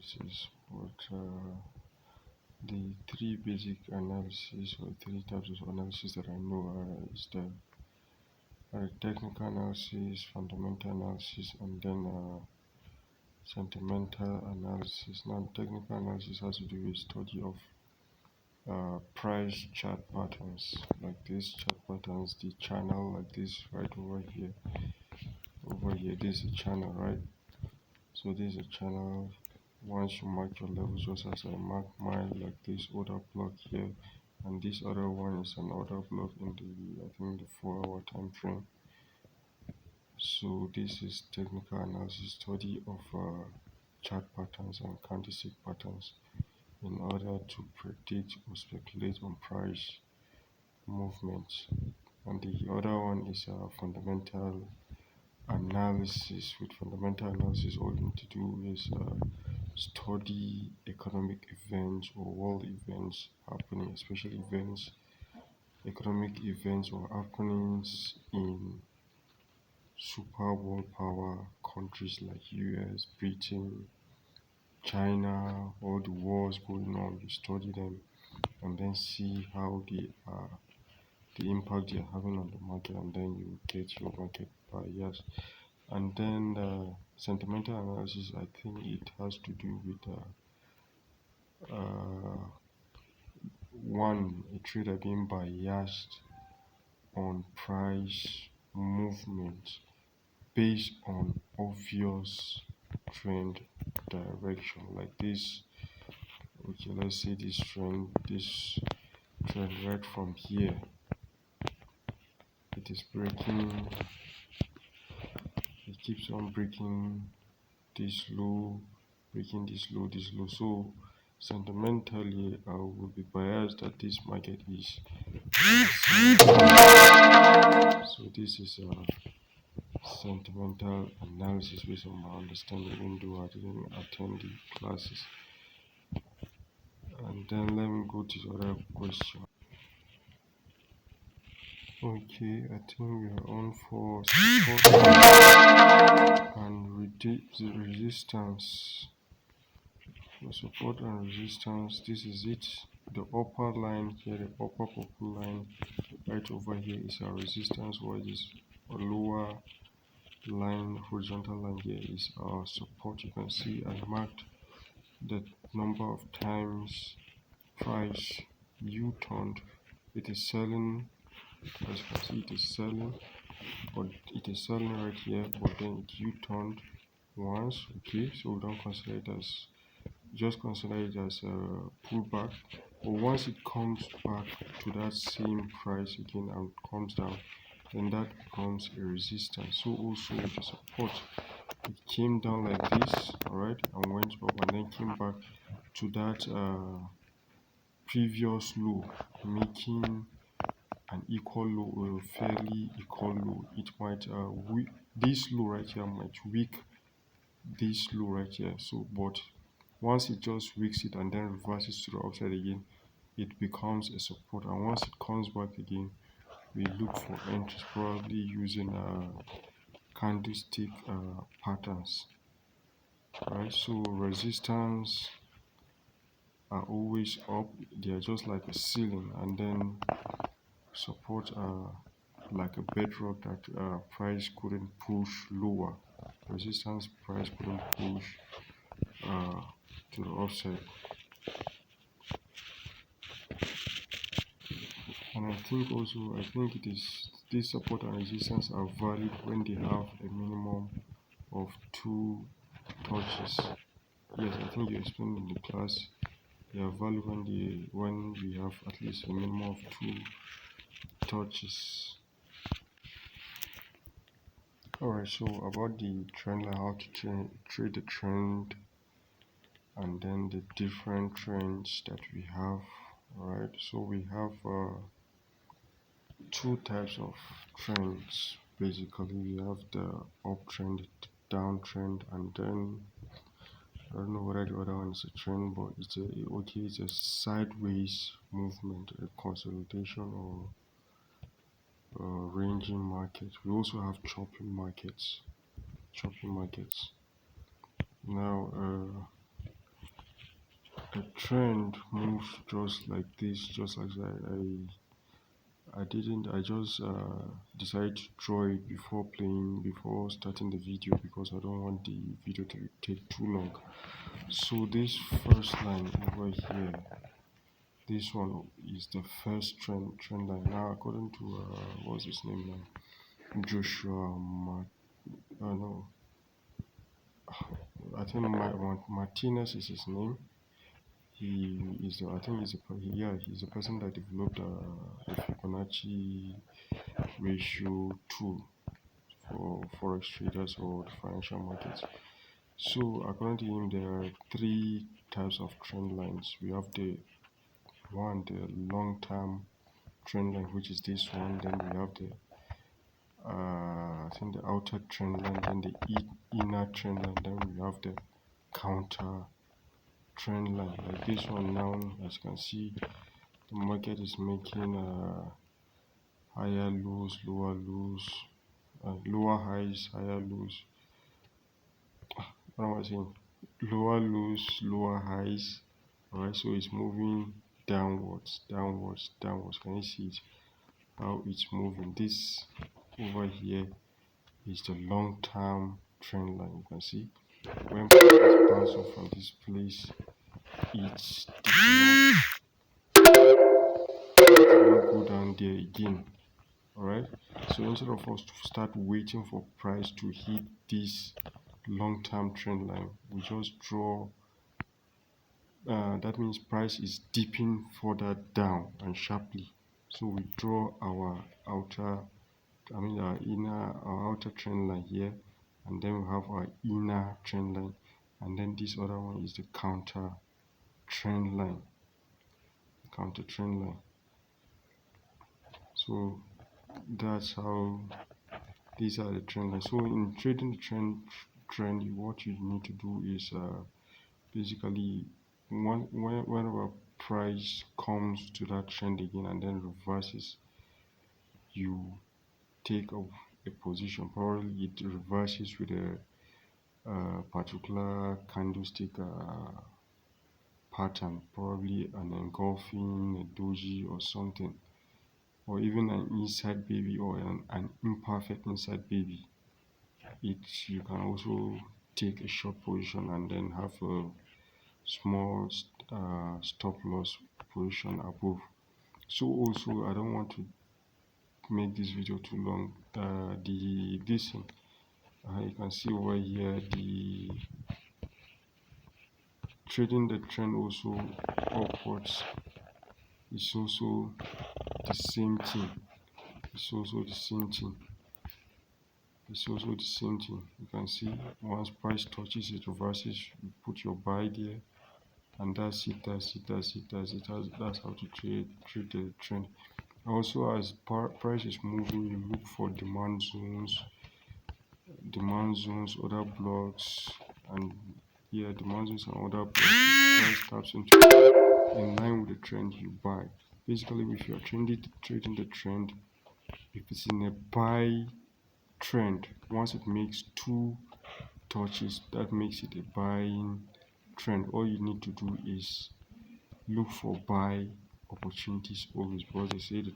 This is what the three basic analysis or three types of analysis that I know is the technical analysis, fundamental analysis, and then sentimental analysis. Now, technical analysis has to do with study of price chart patterns, like this chart patterns, the channel like this right over here. Over here, this is a channel, right? So this is a channel. Once you mark your levels, just as I mark mine, like this other block here, and this other one is another block in the, I think, the 4-hour time frame. So this is technical analysis, study of chart patterns and candlestick patterns in order to predict or speculate on price movements. And the other one is fundamental analysis. With fundamental analysis, all you need to do is study economic events or world events happening, especially economic events or happenings in super world power countries like US, Britain, China, all the wars going on. You study them and then see how they are, the impact they're having on the market, and then you get your market bias. And then sentimental analysis, I think it has to do with one, a trader being biased on price movement based on obvious trend direction, like this. Okay, let's say this trend right from here, it is breaking, it keeps on breaking this low, breaking this low. So sentimentally, I will be biased that this market is so this is a sentimental analysis based on my understanding, even though I didn't attend the classes. And then let me go to the other question. Okay, I think we are on for support and resistance. For support and resistance, this is it. The upper line here, the upper purple line right over here is our resistance, while this lower line, horizontal line here is our support. You can see I marked the number of times price U-turned. It is selling, as you can see, it is selling, but it is selling right here, but then it U-turned once. Okay, so we don't consider it as, just consider it as a pullback. But once it comes back to that same price again and comes down, then that becomes a resistance. So also the support, it came down like this, all right, and went up and then came back to that previous low, making an equal low or a fairly equal low. It might this low right here might weak this low right here. So but once it just weaks it and then reverses to the upside again, it becomes a support. And once it comes back again, we look for entries, probably using candlestick patterns. Right, so resistance are always up, they are just like a ceiling, and then support are like a bedrock that price couldn't push lower. Resistance price couldn't push to the upside. And I think also, it is, this support and resistance are valid when they have a minimum of 2 touches. Yes, I think you explained in the class. They are valid when we have at least a minimum of 2 touches. Alright, so about the trend line, how to trade the trend, and then the different trends that we have. Alright, so we have 2 types of trends. Basically, we have the uptrend, downtrend, and then I don't know whether the other one is a trend, but it's a sideways movement, a consolidation or ranging market. We also have choppy markets. Now the trend moves just like this, just like that. I just decided to draw it before starting the video, because I don't want the video to take too long. So this first line over here, this one is the first trend line. Now, according to what's his name now, no, I think Martinez is his name. He is the, I think he's the person that developed the Fibonacci ratio tool for forex traders or the financial markets. So according to him, there are three types of trend lines. We have the long-term trend line, which is this one. Then we have the I think the outer trend line, then the inner trend line, then we have the counter trend line. Like this one now, as you can see, the market is making higher lows, lower lows, lower highs, higher lows. What am I saying? Lower lows, lower highs. Alright, so it's moving downwards, downwards, downwards. Can you see it? How it's moving? This over here is the long-term trend line. You can see when it's bouncing from this place, it did not go down there again. Alright, so instead of us to start waiting for price to hit this long-term trend line, we just draw that means price is dipping further down and sharply. So we draw our outer trend line here, and then we have our inner trend line, and then this other one is the counter trend line. So that's how these are the trend lines. So in trading the trend, what you need to do is basically whenever price comes to that trend again and then reverses, you take a position. Probably it reverses with a particular candlestick pattern, probably an engulfing, a doji or something, or even an inside baby or an imperfect inside baby. You can also take a short position and then have a small stop loss position above. So also, I don't want to make this video too long. You can see over here, the trading the trend also upwards is also the same thing. You can see once price touches it, reverses, you put your buy there, and that's it. That's how to trade the trend. Also, as price is moving, you look for demand zones, other blocks, and demand zones and other blocks. If price taps into in line with the trend, you buy. Basically, if you are trading the trend, if it's in a buy trend, once it makes two touches, that makes it a buying trend. All you need to do is look for buy opportunities always, because they say the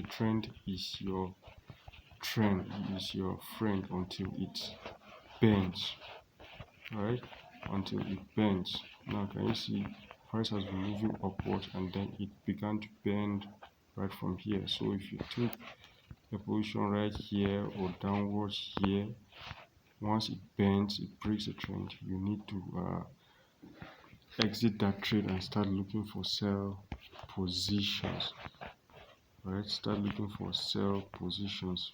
trend is your friend until it bends. Right, until it bends. Now can you see price has been moving upwards and then it began to bend right from here. So if you take a position right here or downwards here, once it bends, it breaks the trend, you need to exit that trade and start looking for sell positions. Right, start looking for sell positions.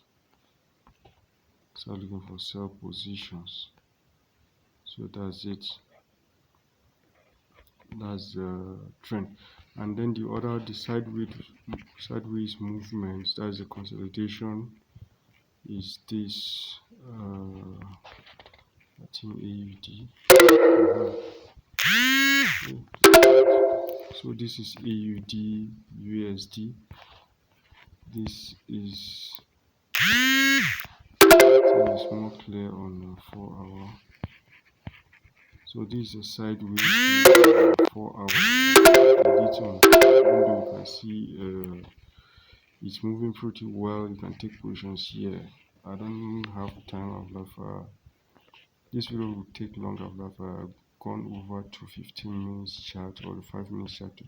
So that's it. That's the trend. And then the sideways movements, that's the consolidation, is this I think AUD. So this is AUD USD. This is, I think it's more clear on the 4 hour. So this is a sideways move 4 hours. Even though you can see it's moving pretty well, you can take positions here. I don't have time. This video will take long. I've gone over to 15 minutes chart or the 5 minutes chart to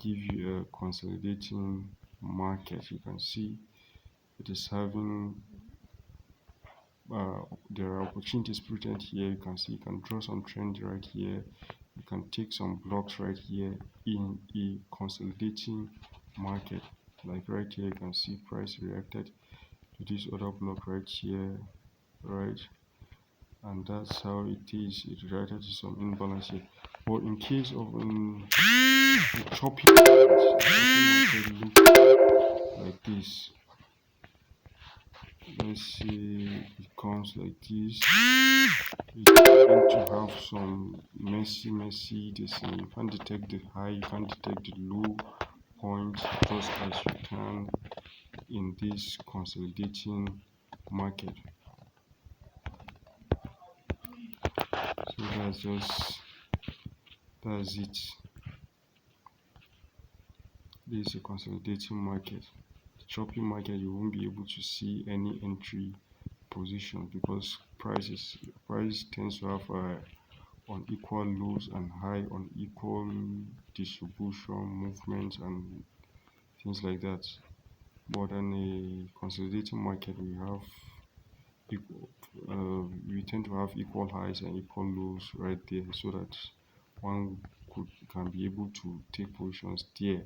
give you a consolidating market. You can see it is having there are opportunities present here. You can see you can draw some trend right here. You can take some blocks right here in a consolidating market. Like right here, you can see price reacted to this other block right here, right? And that's how it is. It reacted to some imbalance here. But in case of the choppy market looks like this. Let's see, it comes like this. It's going to have some messy this thing. You can't detect the high, you can't detect the low point just as you can in this consolidating market. So that's it. This is a consolidating market. The choppy market, you won't be able to see any entry position because price tends to have unequal lows and high, unequal distribution movements and things like that. But in a consolidating market, we tend to have equal highs and equal lows right there, so that one can be able to take positions there.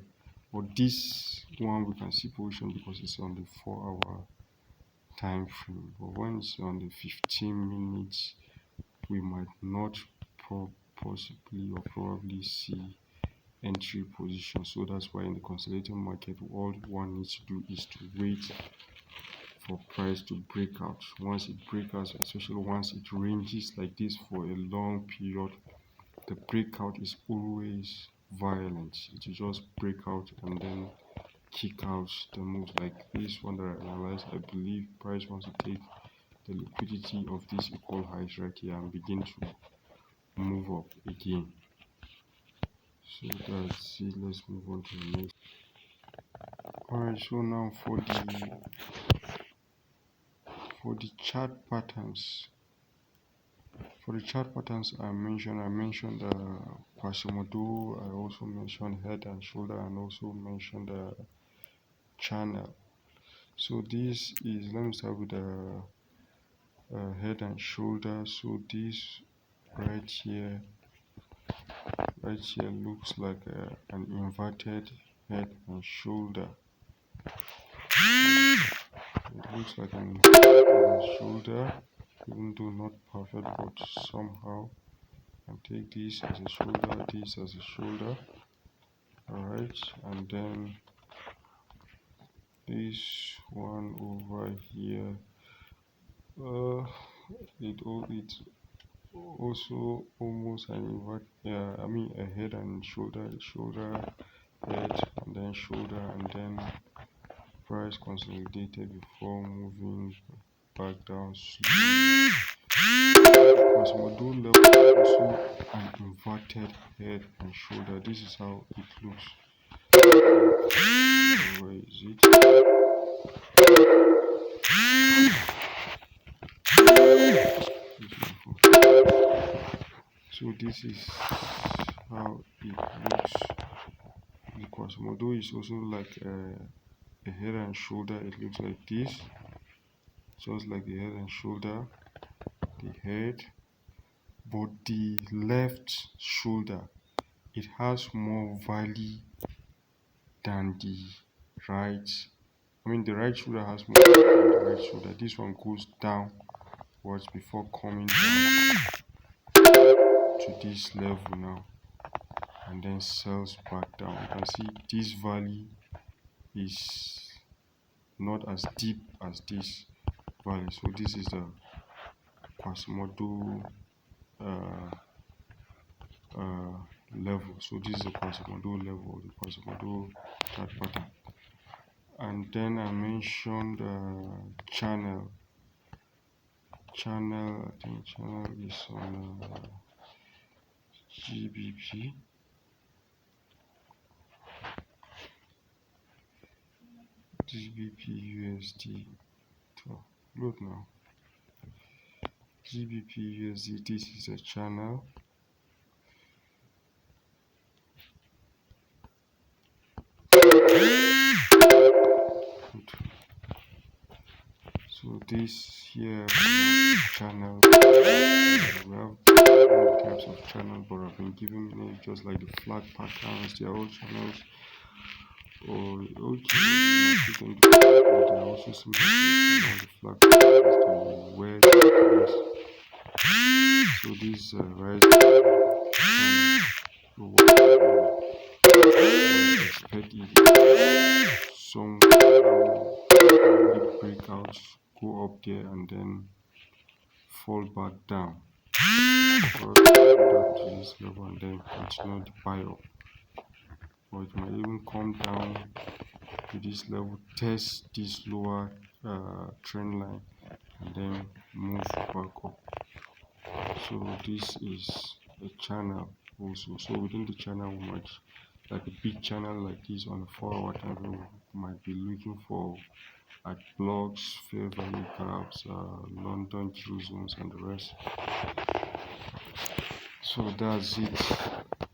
But this one we can see position because it's on the 4 hour time frame. But when it's on the 15 minutes, we might not possibly or probably see entry position. So that's why in the consolidating market, all one needs to do is to wait for price to break out. Once it breaks out, especially once it ranges like this for a long period, the breakout is always violent. It will just break out and then kick out the moves. Like this one that I analyzed, I believe price wants to take the liquidity of these equal highs right here and begin to move up again. So that's it. Let's move on to the next. Alright, so now for the chart patterns. For the chart patterns I mentioned Quasimodo, I also mentioned head and shoulder, and also mentioned channel. So this is, let me start with the head and shoulder. So this right here looks like an inverted head and shoulder. It looks like an shoulder, even though not perfect, but somehow. And take this as a shoulder, this as a shoulder. Alright, and then this one over here, it also almost an invert, I mean a head and shoulder, head, and then shoulder, and then price consolidated before moving back down slowly. Quasimodo level also an inverted head and shoulder. This is how it looks. Where is it? So this is how it looks. The Quasimodo is also like a head and shoulder. It looks like this, just like the head and shoulder, the head, but the left shoulder, it has more valley than the right. I mean the right shoulder has more valley than the right shoulder. This one goes downwards before coming down to this level now, and then sells back down. You can see this valley is not as deep as this valley. So this is the Quasimodo level. So this is the Quasimodo level, the Quasimodo chart pattern. And then I mentioned channel. channel. I think channel is on GBP. GBP USD. So look now. GBP USD. This is a channel. So this here we have channel. We have different types of channel, but I've been giving names just like the flag patterns. They are all channels. Or okay, they are also similar to the flag patterns. The where so this right channel. So what I expect is some breakouts go up there and then fall back down. Fall down to this level and then continue the buy up. Or it might even come down to this level, test this lower trend line and then move back up. So this is a channel also. So within the channel we might, like a big channel like this on a 4-hour time frame, we might be looking for at blocks, fair value gaps, London Q zones and the rest. So that's it.